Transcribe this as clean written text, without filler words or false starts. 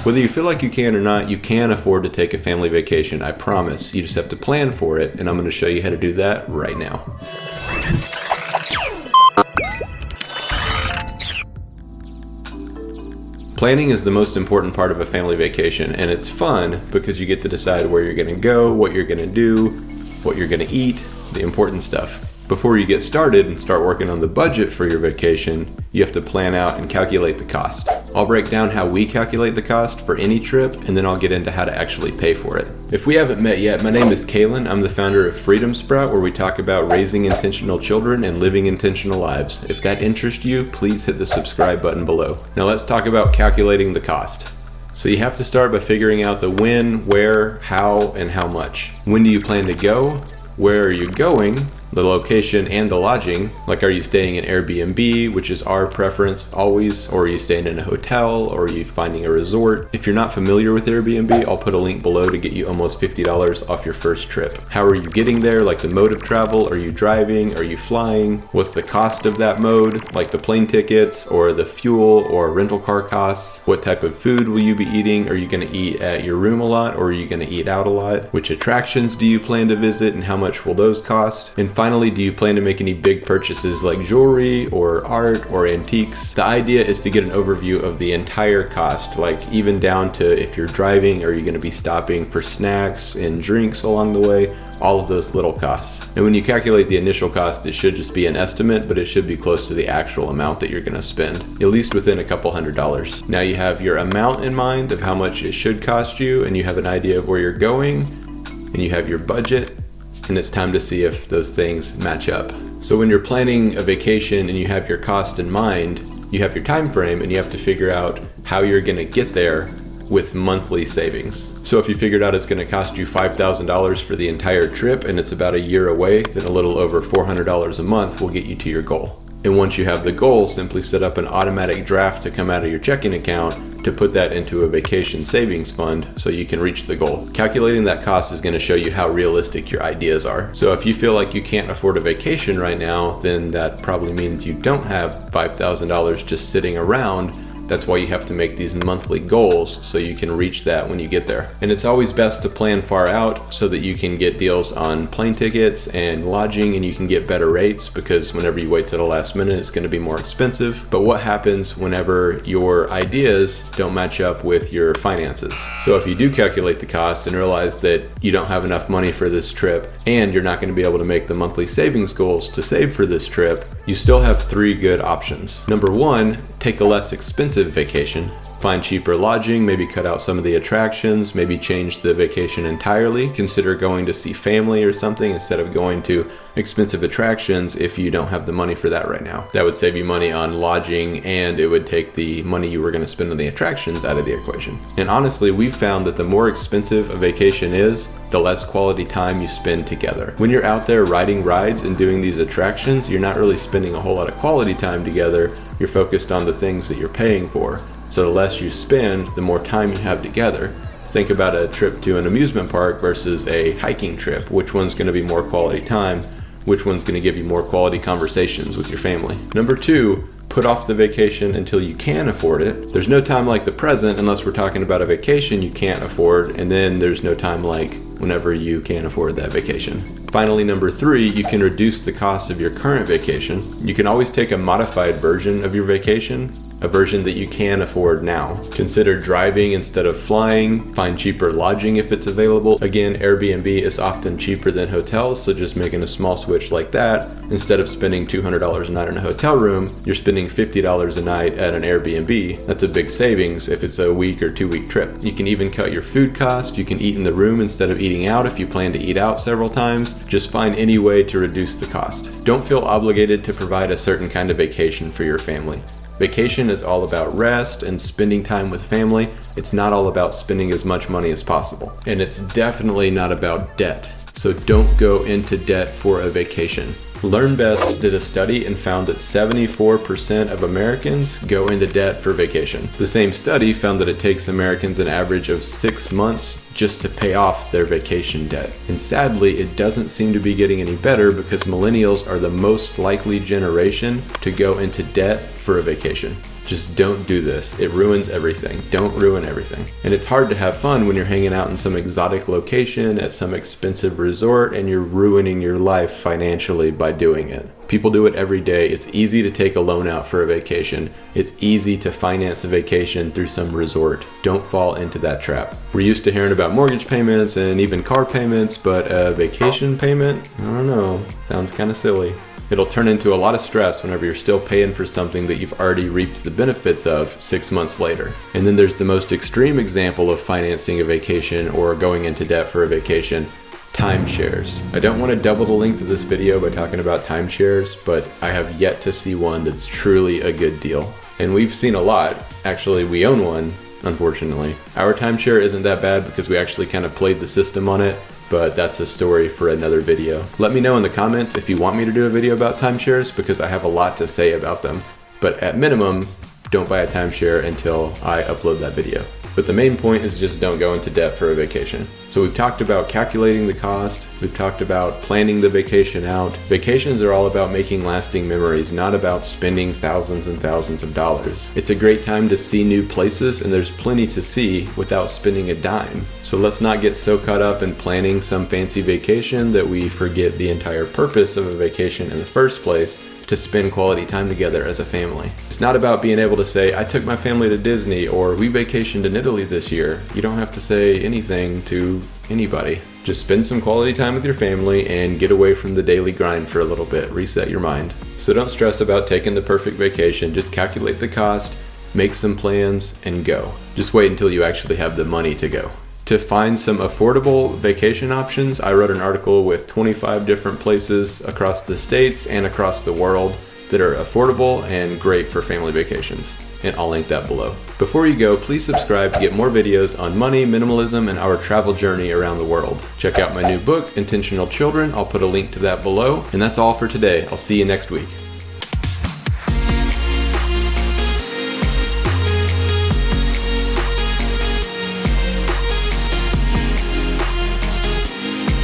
Whether you feel like you can or not, you can afford to take a family vacation, I promise. You just have to plan for it, and I'm going to show you how to do that right now. Planning is the most important part of a family vacation, and it's fun because you get to decide where you're going to go, what you're going to do, what you're going to eat, the important stuff. Before you get started and start working on the budget for your vacation, you have to plan out and calculate the cost. I'll break down how we calculate the cost for any trip, and then I'll get into how to actually pay for it. If we haven't met yet, my name is Kalen. I'm the founder of Freedom Sprout, where we talk about raising intentional children and living intentional lives. If that interests you, please hit the subscribe button below. Now let's talk about calculating the cost. So you have to start by figuring out the when, where, how, and how much. When do you plan to go? Where are you going? The location and the lodging, like are you staying in Airbnb, which is our preference always, or are you staying in a hotel, or are you finding a resort? If you're not familiar with Airbnb, I'll put a link below to get you almost $50 off your first trip. How are you getting there, like the mode of travel? Are you driving? Are you flying? What's the cost of that mode, like the plane tickets or the fuel or rental car costs? What type of food will you be eating? Are you going to eat at your room a lot, or are you going to eat out a lot? Which attractions do you plan to visit, and how much will those cost? And finally, do you plan to make any big purchases like jewelry or art or antiques? The idea is to get an overview of the entire cost, like even down to if you're driving, are you going to be stopping for snacks and drinks along the way? All of those little costs. And when you calculate the initial cost, it should just be an estimate, but it should be close to the actual amount that you're going to spend, at least within a couple $100s. Now you have your amount in mind of how much it should cost you, and you have an idea of where you're going, and you have your budget, and it's time to see if those things match up. So when you're planning a vacation and you have your cost in mind, you have your time frame, and you have to figure out how you're going to get there with monthly savings. So if you figured out it's going to cost you $5,000 for the entire trip and it's about a year away, then a little over $400 a month will get you to your goal. And once you have the goal, simply set up an automatic draft to come out of your checking account to put that into a vacation savings fund so you can reach the goal. Calculating that cost is going to show you how realistic your ideas are. So if you feel like you can't afford a vacation right now, then that probably means you don't have $5,000 just sitting around. That's why you have to make these monthly goals so you can reach that when you get there. And it's always best to plan far out so that you can get deals on plane tickets and lodging, and you can get better rates, because whenever you wait to the last minute, it's going to be more expensive. But what happens whenever your ideas don't match up with your finances? So if you do calculate the cost and realize that you don't have enough money for this trip, and you're not going to be able to make the monthly savings goals to save for this trip, you still have 3 good options. Number 1, take a less expensive vacation. Find cheaper lodging, maybe cut out some of the attractions, maybe change the vacation entirely. Consider going to see family or something instead of going to expensive attractions if you don't have the money for that right now. That would save you money on lodging, and it would take the money you were going to spend on the attractions out of the equation. And honestly, we've found that the more expensive a vacation is, the less quality time you spend together. When you're out there riding rides and doing these attractions, you're not really spending a whole lot of quality time together. You're focused on the things that you're paying for. So the less you spend, the more time you have together. Think about a trip to an amusement park versus a hiking trip. Which one's going to be more quality time? Which one's going to give you more quality conversations with your family? Number 2, put off the vacation until you can afford it. There's no time like the present unless we're talking about a vacation you can't afford, and then there's no time like whenever you can afford that vacation. Finally, number 3, you can reduce the cost of your current vacation. You can always take a modified version of your vacation, a version that you can afford now. Consider driving instead of flying. Find cheaper lodging if it's available. Again, Airbnb is often cheaper than hotels, so just making a small switch like that, instead of spending $200 a night in a hotel room, you're spending $50 a night at an Airbnb. That's a big savings if it's a week or 2-week trip. You can even cut your food cost. You can eat in the room instead of eating out if you plan to eat out several times. Just find any way to reduce the cost. Don't feel obligated to provide a certain kind of vacation for your family. Vacation is all about rest and spending time with family. It's not all about spending as much money as possible. And it's definitely not about debt. So don't go into debt for a vacation. LearnBest did a study and found that 74% of Americans go into debt for vacation. The same study found that it takes Americans an average of 6 months just to pay off their vacation debt. And sadly, it doesn't seem to be getting any better because millennials are the most likely generation to go into debt for a vacation. Just don't do this. It ruins everything. Don't ruin everything. And it's hard to have fun when you're hanging out in some exotic location at some expensive resort and you're ruining your life financially by doing it. People do it every day. It's easy to take a loan out for a vacation. It's easy to finance a vacation through some resort. Don't fall into that trap. We're used to hearing about mortgage payments and even car payments, but a vacation payment? I don't know. Sounds kind of silly. It'll turn into a lot of stress whenever you're still paying for something that you've already reaped the benefits of 6 months later. And then there's the most extreme example of financing a vacation or going into debt for a vacation: timeshares. I don't want to double the length of this video by talking about timeshares, but I have yet to see one that's truly a good deal. And we've seen a lot. Actually, we own one, unfortunately. Our timeshare isn't that bad because we actually kind of played the system on it, but that's a story for another video. Let me know in the comments if you want me to do a video about timeshares, because I have a lot to say about them. But at minimum, don't buy a timeshare until I upload that video. But the main point is just don't go into debt for a vacation. So we've talked about calculating the cost. We've talked about planning the vacation out. Vacations are all about making lasting memories, not about spending thousands and thousands of dollars. It's a great time to see new places, and there's plenty to see without spending a dime. So let's not get so caught up in planning some fancy vacation that we forget the entire purpose of a vacation in the first place: to spend quality time together as a family. It's not about being able to say, I took my family to Disney, or we vacationed in Italy this year. You don't have to say anything to anybody. Just spend some quality time with your family and get away from the daily grind for a little bit. Reset your mind. So don't stress about taking the perfect vacation. Just calculate the cost, make some plans, and go. Just wait until you actually have the money to go. To find some affordable vacation options, I wrote an article with 25 different places across the states and across the world that are affordable and great for family vacations. And I'll link that below. Before you go, please subscribe to get more videos on money, minimalism, and our travel journey around the world. Check out my new book, Intentional Children. I'll put a link to that below. And that's all for today. I'll see you next week.